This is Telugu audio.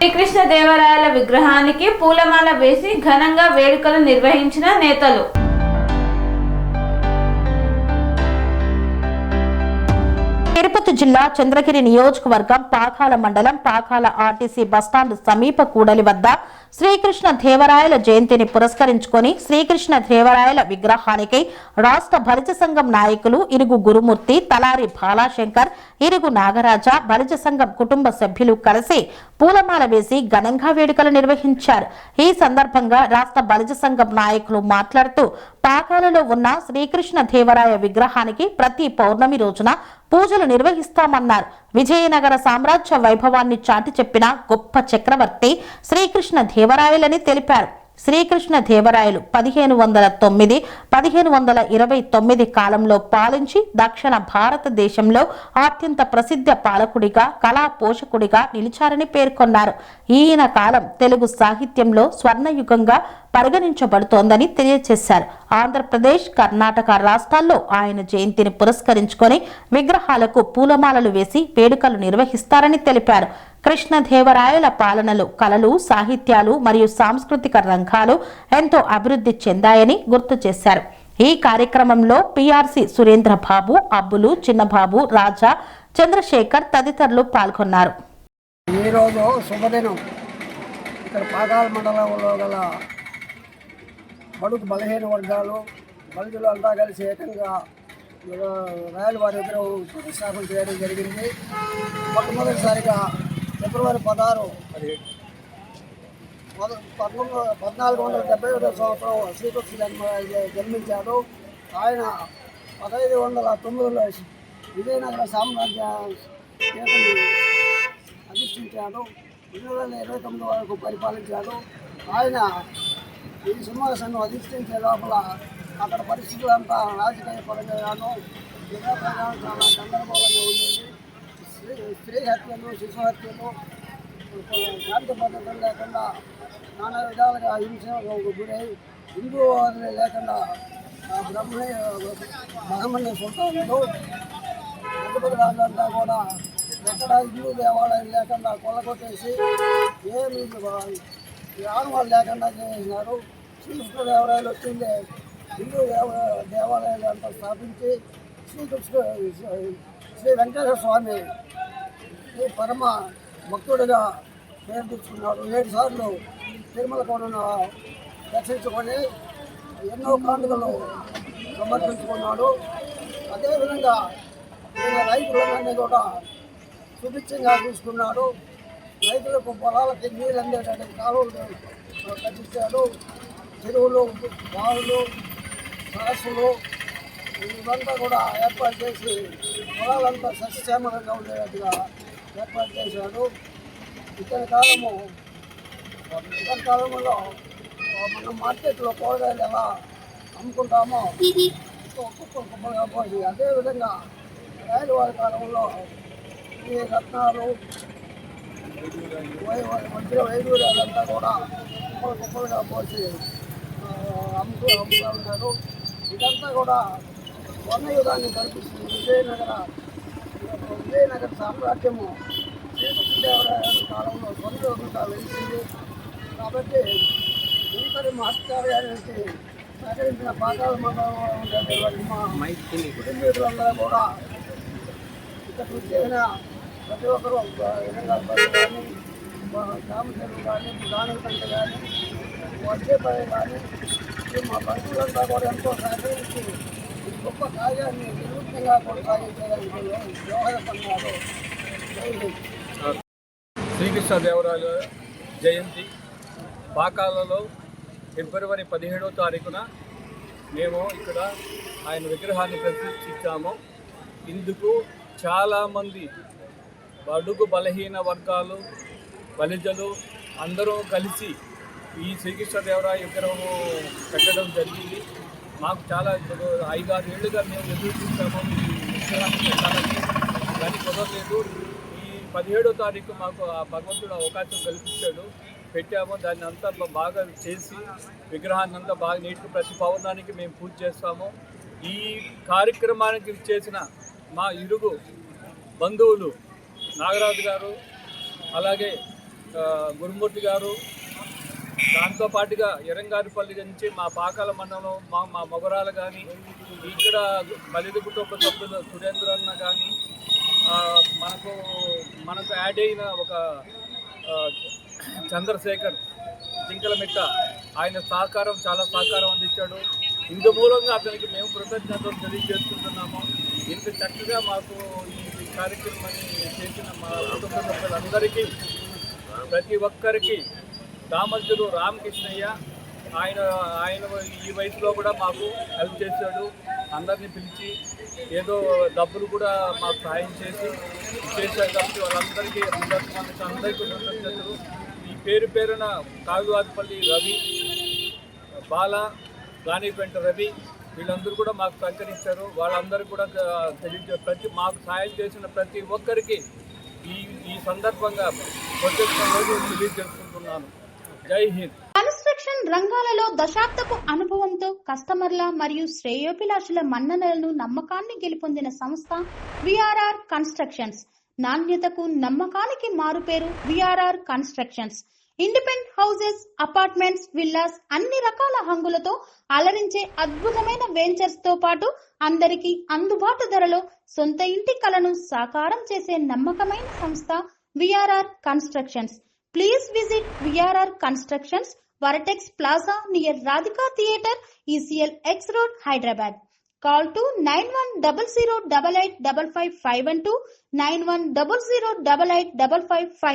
శ్రీకృష్ణదేవరాయల విగ్రహానికి పూలమాల వేసి ఘనంగా వేడుకలు నిర్వహించిన నేతలు. తిరుపతి జిల్లా చంద్రగిరి నియోజకవర్గం పాకాల మండలం పాకాల ఆర్టీసీ బస్టాండ్ సమీప కూడలి వద్ద శ్రీకృష్ణ దేవరాయల జయంతిని పురస్కరించుకొని శ్రీకృష్ణ దేవరాయల విగ్రహానికి రాష్ట్ర బలిజ సంఘం నాయకులు ఇరుగు గురుమూర్తి, తలారి బాలాశంకర్, ఇరుగు నాగరాజ, బలిజ సంఘం కుటుంబ సభ్యులు కలిసి పూలమాల వేసి ఘనంగా వేడుకలు నిర్వహించారు. ఈ సందర్భంగా రాష్ట్ర బలిజ సంఘం నాయకులు మాట్లాడుతూ పాకాలలో ఉన్న శ్రీకృష్ణ దేవరాయ విగ్రహానికి ప్రతి పౌర్ణమి రోజున పూజలు నిర్వహిస్తామన్నారు. విజయనగర సామ్రాజ్య వైభవాన్ని చాటి చెప్పిన గొప్ప చక్రవర్తి శ్రీకృష్ణ దేవరాయలని తెలిపారు. శ్రీకృష్ణ దేవరాయలు 1529 కాలంలో పాలించి దక్షిణ భారతదేశంలో అత్యంత ప్రసిద్ధ పాలకుడిగా, కళా పోషకుడిగా నిలిచారని పేర్కొన్నారు. ఈయన కాలం తెలుగు సాహిత్యంలో స్వర్ణయుగంగా పరిగణించబడుతోందని తెలియజేశారు. ఆంధ్రప్రదేశ్, కర్ణాటక రాష్ట్రాల్లో ఆయన జయంతిని పురస్కరించుకొని విగ్రహాలకు పూలమాలలు వేసి వేడుకలు నిర్వహిస్తారని తెలిపారు. కృష్ణదేవరాయల పాలనలో కళలు, సాహిత్యాలు మరియు సాంస్కృతిక రంగాలు ఎంతో అభివృద్ధి చెందాయని గుర్తు చేశారు. ఈ కార్యక్రమంలో పిఆర్సి సురేంద్ర బాబు, అబ్బులు, చిన్నబాబు, రాజా, చంద్రశేఖర్ తదితరులు పాల్గొన్నారు. ఈరోజు శుభదినం. ఇక్కడ పాకాల మండలంలో గల బడుగు బలహీన వర్గాలు, బలిజులు అంతా కలిసి ఏకంగా రాయల వారి విగ్రహం ప్రతిష్టాపన చేయడం జరిగింది. మొట్టమొదటిసారిగా ఫిబ్రవరి 16, 1471 సంవత్సరం శ్రీకృష్ణ జన్మించాడు. ఆయన 1509లో విజయనగర సామ్రాజ్యాన్ని అధిష్ఠించాడు. 2029 వరకు పరిపాలించాడు. ఆయన ఈ సింహాసనం అధిష్ఠించే లోపల అక్కడ పరిస్థితులంతా రాజకీయ పరంగాను, విధానంగా చాలా గందరగోళంగా ఉండేది. స్త్రీ హత్యలు, శిశు హత్యలు, శాంతి భద్రతలు లేకుండా నానా విధాలుగా హింసకు గురై, హిందూ లేకుండా మహమ్మద్ సుల్తాన్లు పెద్దపల్లి రాజంతా కూడా ఎక్కడ హిందూ దేవాలయం లేకుండా కొల్లగొట్టేసి ఏమి ఆనవాళ్ళు లేకుండా చేసినారు. శ్రీకృష్ణదేవరాయలు వచ్చిందే హిందూ దేవాలయాలు అంతా స్థాపించి శ్రీ వెంకటేశ్వర స్వామి ఈ పరమ భక్తుడిగా పేరు తెచ్చుకున్నాడు. 7 సార్లు తిరుమల కొండను దర్శించుకొని ఎన్నో కానుకలు సమర్పించుకున్నాడు. అదేవిధంగా రైతులందరినీ కూడా సుభిక్షంగా చూసుకున్నాడు. రైతులకు పొలాలకి నీళ్ళు అందేటటువంటి కాలువలు కట్టించాడు. చెరువులు, బావులు, సరస్సులు ఇవంతా కూడా ఏర్పాటు చేసి పొలాలంతా సస్యశ్యామలంగా ఉండేటట్టుగా ఏర్పాటు చేశాడు. ఇతని కాలంలో మనం మార్కెట్లో కూరగాయలు ఎలా అమ్ముకుంటామో ఒక్కొక్కగా పోసి, అదేవిధంగా రాయల వారి కాలంలో ఈ రత్నాలు, వజ్ర వైడూర్యాలంతా కూడా కుప్పలుగా పోసి అమ్ముతూ ఉంటారు. ఇదంతా కూడా స్వర్ణయుగాన్ని కల్పిస్తుంది. విజయనగర సామ్రాజ్యము శ్రీకృష్ణదేవరాయల కాలంలో స్వర్ణయుగంగా వెలిసింది. కాబట్టి ఇంతటి మహత్కార్యానికి సహకరించిన పాకాల మండలంలో ఉండేటువంటి మా కుటుంబీకులందరూ కూడా ఇక్కడ చేసిన ప్రతి ఒక్కరూ విధంగా కానీ, రామచంద్రుడు కానీ, దానికంటే కానీ, వచ్చేపల్లి కానీ మా బంధువులంతా కూడా ఎంతో సహకరించి గొప్ప కార్యాన్ని నిర్విఘ్నంగా కొనసాగించడానికి దోహదపడినారు. శ్రీకృష్ణదేవరాయల జయంతి పాకాలలో ఫిబ్రవరి 17వ తారీఖున మేము ఇక్కడ ఆయన విగ్రహాన్ని ప్రతిష్ఠించాము. ఇందుకు చాలామంది బడుగు బలహీన వర్గాలు, బలిజలు అందరూ కలిసి ఈ శ్రీకృష్ణదేవరాయ విగ్రహము పెట్టడం జరిగింది. మాకు చాలా 5-6 ఏళ్ళుగా మేము ఎదురు చూసాము ఈ విగ్రహాన్ని పెట్టాలని, కానీ కుదరలేదు. ఈ 17వ తారీఖు మాకు ఆ భగవంతుడు అవకాశం కల్పించాడు, పెట్టాము. దాన్ని అంతా బాగా చేసి విగ్రహాన్ని అంతా బాగా నీట్గా ప్రతి పౌర్ణానికి మేము పూజ చేస్తాము. ఈ కార్యక్రమానికి చేసిన మా ఇరుగు బంధువులు నాగరాజు గారు, అలాగే గురుమూర్తి గారు, దాంతోపాటుగా ఎరంగారిపల్లి నుంచి మా పాకాల మండలం మా మొగరాలు కానీ, ఇక్కడ బలిద కుటుంబ సభ్యులు సురేంద్రన్న కానీ, మనకు యాడ్ అయిన ఒక చంద్రశేఖర్ జింకలమిట్ట, ఆయన చాలా సహకారం అందించాడు. ఇందు మూలంగా అతనికి మేము కృతజ్ఞతలు తెలియజేసుకుంటున్నాము. ఇంత చక్కగా మాకు ఈ కార్యక్రమాన్ని చేసిన మా కుటుంబ సభ్యులందరికీ, ప్రతి ఒక్కరికి, దామర్జులు రామకృష్ణయ్య ఆయన ఈ వయసులో కూడా మాకు హెల్ప్ చేశాడు. అందరినీ పిలిచి ఏదో డబ్బులు కూడా మాకు సహాయం చేశారు కాబట్టి వాళ్ళందరికీ అందరికీ కృతజ్ఞతలు. ఈ పేరున కాగువాదిపల్లి రవి, బాల, గానిపెంట రవి వీళ్ళందరూ కూడా మాకు సహకరించారు. వాళ్ళందరూ కూడా మాకు సహాయం చేసిన ప్రతి ఒక్కరికి ఈ సందర్భంగా కృతజ్ఞతలు తెలియజేసుకుంటున్నాను. జై హింద్. కన్స్ట్రక్షన్ రంగాలలో దశాబ్దపు అనుభవంతో కస్టమర్ల మరియు శ్రేయోభిలాషుల మన్ననలను, నమ్మకాన్ని గెలుపొందిన సంస్థ విఆర్ఆర్ కన్స్ట్రక్షన్స్. నాణ్యతకు, నమ్మకానికి మారుపేరు VRR constructions. Independent houses, apartments, villas అన్ని రకాల హంగులతో అలరించే అద్భుతమైన వెంచర్స్ తో పాటు అందరికీ అందుబాటు ధరలో సొంత ఇంటి కలను సాకారం చేసే నమ్మకమైన సంస్థ VRR constructions. Please visit VRR Constructions, Varatex Plaza near Radhika Theatre, ECL X Road, Hyderabad. Call to 9100885551 9100885559.